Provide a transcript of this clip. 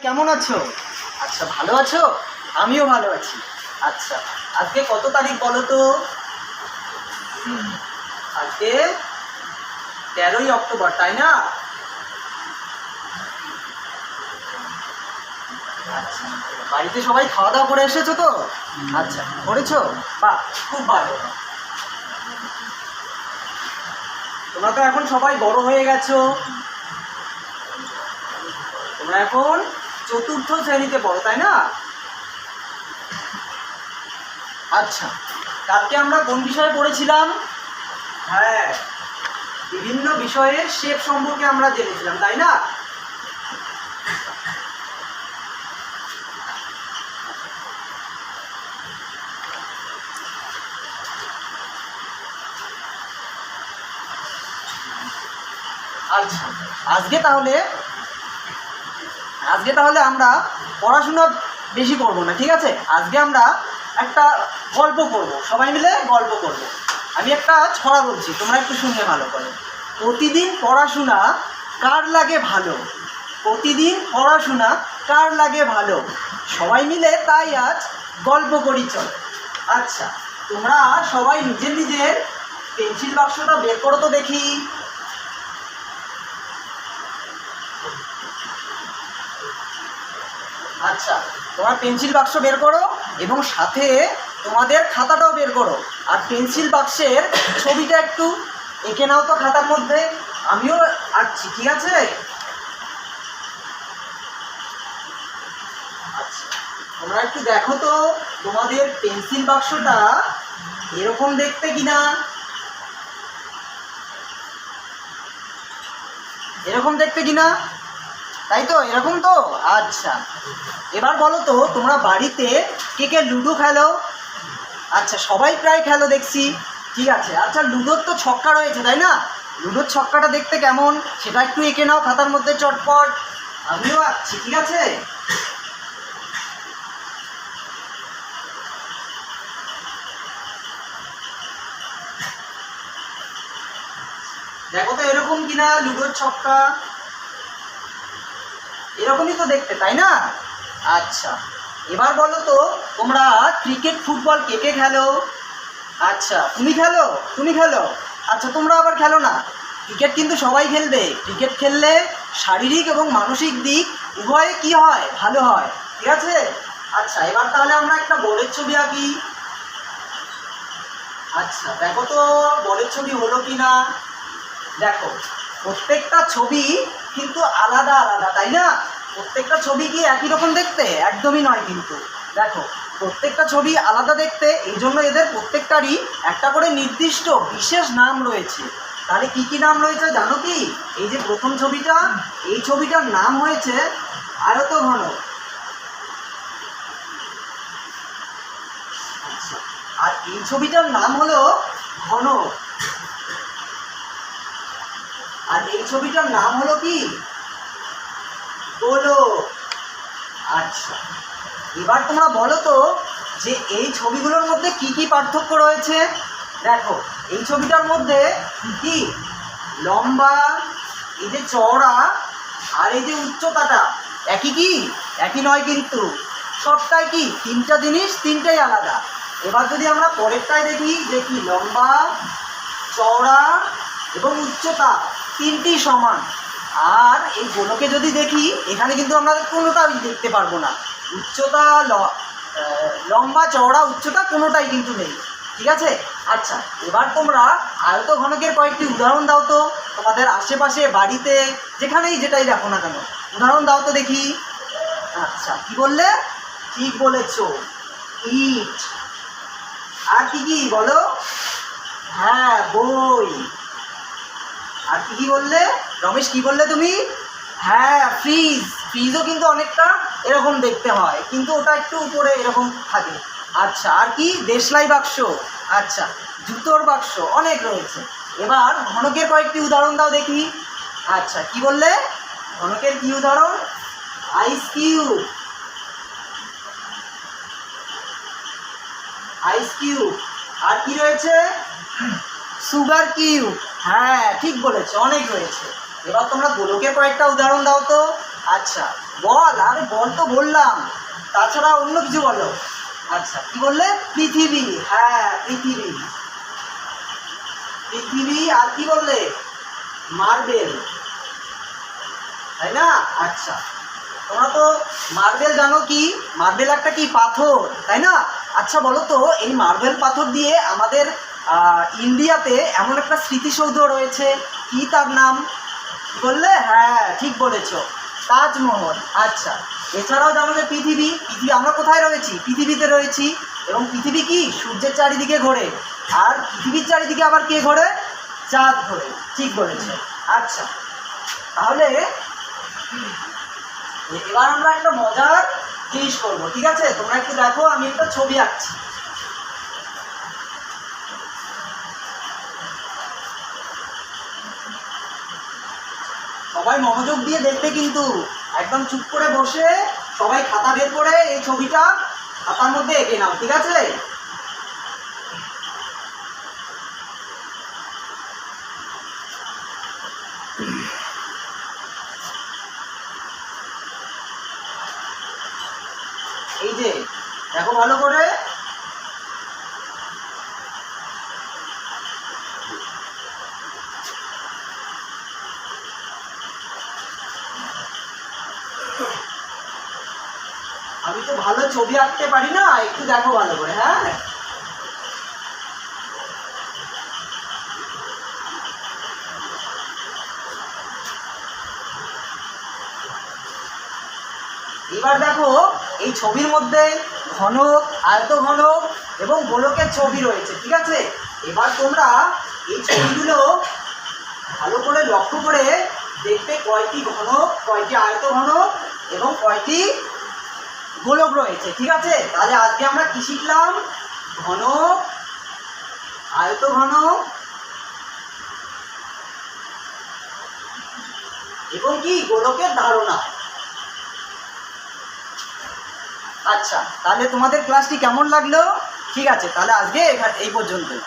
কেমন আছো? আচ্ছা, ভালো আছো? আমিও ভালো আছি। আচ্ছা, আজকে কত তারিখ বলো তো? আজকে 13ই অক্টোবর, তাই না? আচ্ছা, বাড়িতে সবাই খাওয়া দাওয়া করে এসেছো তো? আচ্ছা, করেছো? বাহ, খুব ভালো। তোমরা তো এখন সবাই বড় হয়ে গেছো। তোমরা এখন চতুর্থ শ্রেণীতে পড়ো, তাই না? আচ্ছা, কালকে আমরা কোন বিষয়ে পড়েছিলাম? হ্যাঁ, বিভিন্ন বিষয়ের শেপ সম্পর্কে আমরা জেনেছিলাম, তাই না? আচ্ছা, আজকে তাহলে আমরা পড়াশোনা বেশি করব না, ঠিক আছে? আজকে আমরা একটা গল্প করব, সবাই মিলে গল্প করব। আমি একটা ছড়া বলছি, তোমরা একটু শুনবে ভালো করে। প্রতিদিন পড়াশোনা কার লাগে ভালো? প্রতিদিন পড়াশোনা কার লাগে ভালো? সবাই মিলে তাই আজ গল্প করি চল। আচ্ছা, তোমরা সবাই নিজের নিজের পেন্সিল বাক্সটা বের করো তো দেখি। আচ্ছা, তোমার পেন্সিল বাক্স বের করো এবং সাথে তোমাদের খাতাটাও বের করো। আর পেন্সিল বাক্সের ছবিটা একটু এঁকে নাও তো খাতার মধ্যে। আমিও আঁকছি, ঠিক আছে? আচ্ছা, তোমরা একটু দেখো তো তোমাদের পেন্সিল বাক্সটা এরকম দেখতে কিনা। এরকম দেখতে কিনা? তাই তো, এরকম তো। আচ্ছা, এবার বলো তো তোমরা বাড়িতে কে কে লুডো খেলো? আচ্ছা, সবাই প্রায় খেলো দেখছি, ঠিক আছে। আচ্ছা, লুডোর তো ছক্কা রয়েছে, তাই না? লুডোর ছক্কাটা দেখতে কেমন সেটা একটু এঁকে নাও খাতার মধ্যে চটপট। আমিও আঁকছি, ঠিক আছে? দেখো তো এরকম কিনা লুডোর ছক্কা। এরকমই তো দেখতে, তাই না? আচ্ছা, এবার বলো তো তোমরা ক্রিকেট ফুটবল কে কে খেলো? আচ্ছা, তুমি খেলো। আচ্ছা, তোমরা আবার খেলো না? ক্রিকেট কিন্তু সবাই খেলবে। ক্রিকেট খেললে শারীরিক এবং মানসিক দিক উভয়ে কি হয়? ভালো হয়, ঠিক আছে? আচ্ছা, এবার তাহলে আমরা একটা বলের ছবি আঁকি। আচ্ছা, দেখো তো বলের ছবি হলো কি না। দেখো, প্রত্যেকটা ছবি কিন্তু আলাদা আলাদা, তাই না? প্রত্যেকটা ছবি কি একই রকম দেখতে? একদমই নয় কিন্তু। দেখো, প্রত্যেকটা ছবি আলাদা দেখতে, এই জন্য এদের প্রত্যেকটারই একটা করে নির্দিষ্ট বিশেষ নাম রয়েছে। তাহলে কি কি নাম রয়েছে জানো কি? এই যে প্রথম ছবিটা, এই ছবিটার নাম হয়েছে আয়তঘন। আচ্ছা, আর এই ছবিটার নাম হলো ঘন। আর এই ছবিটার নাম হলো কি? গোলক। আচ্ছা, এবার তোমরা বলো তো যে এই ছবিগুলোর মধ্যে কি কি পার্থক্য রয়েছে। দেখো, এই ছবিটার মধ্যে কি লম্বা, এই যে চওড়া, আর এই যে উচ্চতাটা একই কি? একই নয় কিন্তু। সবটাই কি? তিনটা জিনিস, তিনটাই আলাদা। এবার যদি আমরা পরেরটাই দেখি যে কি লম্বা, চওড়া এবং উচ্চতা তিনটি সমান। আর এই গোলকে যদি দেখি, এখানে কিন্তু আমরা কোনোটাই দেখতে পারবো না। উচ্চতা লম্বা, চওড়া, উচ্চতা কোনোটাই কিন্তু নেই, ঠিক আছে? আচ্ছা, এবার তোমরা আয়তঘনকের কয়েকটি উদাহরণ দাও তো। তোমাদের আশেপাশে বাড়িতে যেখানেই যেটাই দেখো না কেন, উদাহরণ দাও তো দেখি। আচ্ছা, কি বললে? ঠিক বলেছো, ইট। আর কি কি বলো? হ্যাঁ, বই। আর কি কি বললে? রমেশ, কি বললে তুমি? হ্যাঁ, ফ্রিজ। ফ্রিজও কিন্তু অনেকটা এরকম দেখতে হয়, কিন্তু ওটা একটু উপরে এরকম থাকে। আচ্ছা, আর কি? দেশলাই বাক্স। আচ্ছা, জুতোর বাক্স, অনেক রয়েছে। এবার ঘনকের কয়েকটি উদাহরণ দাও দেখি। আচ্ছা, কি বললে? ঘনকের কি উদাহরণ? Ice cube. Ice cube. আর কি রয়েছে? Sugar cube. হ্যাঁ, ঠিক বলেছো, অনেক রয়েছে। এবার তোমরা গোলকের কয়েকটা উদাহরণ দাও তো। আচ্ছা বল, আরে বল তো বললাম, তাছাড়া অন্য কিছু বলো। আচ্ছা কি বললে? পৃথিবী, হ্যাঁ পৃথিবী। পৃথিবী আর কি বললে? মার্বেল, তাই না? আচ্ছা তোমরা তো মার্বেল জানো কি? মার্বেল একটা কি পাথর, তাই না? আচ্ছা বলো তো, এই মার্বেল পাথর দিয়ে আমাদের ইন্ডিয়াতে এমন একটা স্মৃতিসৌধ রয়েছে, কি তার নাম? বললে? হ্যাঁ ঠিক বলেছো, তাজমহল। আচ্ছা এছাড়াও জানো যে পৃথিবী, আমরা কোথায় রয়েছি? পৃথিবীতে রয়েছি, এবং পৃথিবী কি সূর্যের চারিদিকে ঘোরে, আর পৃথিবীর চারিদিকে আবার কে ঘোরে? চাঁদ ঘোরে, ঠিক বলেছো। আচ্ছা তাহলে এবার আমরা একটা মজার জিনিস করবো, ঠিক আছে? তোমরা একটু দেখো, আমি একটা ছবি আঁকছি। সবাই মনোযোগ দিয়ে দেখবে কিন্তু, একদম চুপ করে বসে সবাই খাতা বের করে এই ছবিটা খাতার মধ্যে এঁকে নাও, ঠিক আছে? এই যে দেখো ভালো করে, আমি তো ভালো ছবি আঁকতে পারি না, একটু দেখো ভালো করে, হ্যাঁ? এবার দেখো এই ছবির মধ্যে ঘনক, আয়তঘনক এবং গোলকের ছবি রয়েছে, ঠিক আছে? এবার তোমরা এই ছবিগুলো ভালো করে লক্ষ্য করে দেখবে কয়টি ঘনক, কয়টি আয়তঘনক এবং কয়টি গোলক রয়েছে, ঠিক আছে? তাহলে আজকে আমরা কি শিখলাম? ঘনক, আয়তঘনক এবং কি গোলকের ধারণা। আচ্ছা তাহলে তোমাদের ক্লাসটি কেমন লাগলো? ঠিক আছে, তাহলে আজকে এই পর্যন্তই।